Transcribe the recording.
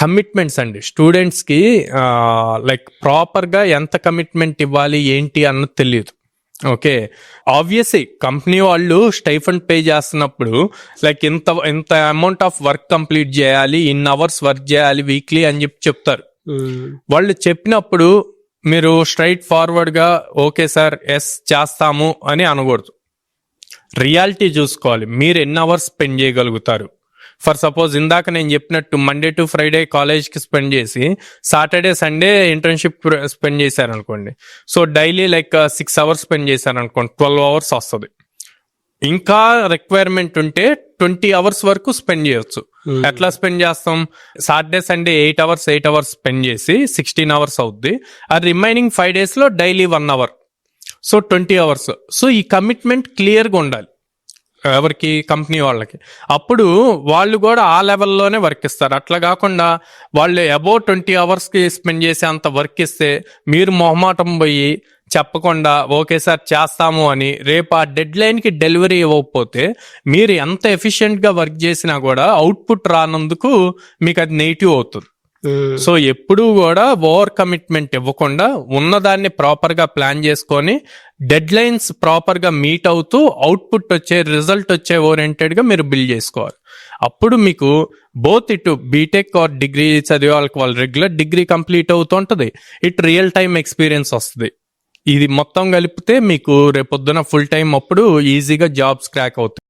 Commitments అండి. స్టూడెంట్స్కి like ప్రాపర్గా ఎంత కమిట్మెంట్ ఇవ్వాలి ఏంటి అన్నది తెలియదు. ఓకే, ఆబ్వియస్లీ కంపెనీ వాళ్ళు స్టైఫండ్ పే చేస్తున్నప్పుడు లైక్ ఇంత అమౌంట్ ఆఫ్ వర్క్ కంప్లీట్ చేయాలి, ఇన్ అవర్స్ వర్క్ చేయాలి వీక్లీ అని చెప్తారు. వాళ్ళు చెప్పినప్పుడు మీరు స్ట్రైట్ ఫార్వర్డ్ గా ఓకే సార్ ఎస్ చేస్తాము అని అనకూడదు. రియాలిటీ చూసుకోవాలి, మీరు ఎన్ని అవర్స్ స్పెండ్ చేయగలుగుతారు. ఫర్ సపోజ్ ఇందాక నేను చెప్పినట్టు మండే టు ఫ్రైడే కాలేజ్కి స్పెండ్ చేసి సాటర్డే సండే ఇంటర్న్షిప్ స్పెండ్ చేశారనుకోండి, so daily like 6 hours spend చేశారనుకోండి, 12 hours వస్తుంది. ఇంకా రిక్వైర్మెంట్ ఉంటే 20 hours వరకు స్పెండ్ చేయొచ్చు. ఎట్లా స్పెండ్ చేస్తాం? సాటర్డే సండే 8 hours స్పెండ్ చేసి 16 hours అవుద్ది. ఆ రిమైనింగ్ 5 days లో daily 1 hour, so 20 hours. So ఈ కమిట్మెంట్ క్లియర్గా ఉండాలి ఎవరికి, కంపెనీ వాళ్ళకి. అప్పుడు వాళ్ళు కూడా ఆ లెవెల్లోనే వర్క్ ఇస్తారు. అట్లా కాకుండా వాళ్ళు అబౌవ్ 20 hours స్పెండ్ చేసే అంత వర్క్ ఇస్తే మీరు మొహమాటం పోయి చెప్పకుండా ఓకే సార్ చేస్తాము అని రేపు ఆ డెడ్ లైన్కి డెలివరీ ఇవ్వకపోతే మీరు ఎంత ఎఫిషియెంట్గా వర్క్ చేసినా కూడా అవుట్పుట్ రానందుకు మీకు అది నెగిటివ్ అవుతుంది. సో ఎప్పుడూ కూడా ఓవర్ కమిట్మెంట్ ఇవ్వకుండా ఉన్నదాన్ని ప్రాపర్గా ప్లాన్ చేసుకొని డెడ్ లైన్స్ ప్రాపర్గా మీట్ అవుతూ అవుట్పుట్ వచ్చే రిజల్ట్ వచ్చే ఓరియంటెడ్గా మీరు బిల్డ్ చేసుకోవాలి. అప్పుడు మీకు బోత్ ఇటు బీటెక్ ఆర్ డిగ్రీ చదివే వాళ్ళకి రెగ్యులర్ డిగ్రీ కంప్లీట్ అవుతుంటుంది, ఇటు రియల్ టైమ్ ఎక్స్పీరియన్స్ వస్తుంది. ఇది మొత్తం కలిపితే మీకు రేపొద్దున ఫుల్ టైం అప్పుడు ఈజీగా జాబ్స్ క్రాక్ అవుతాయి.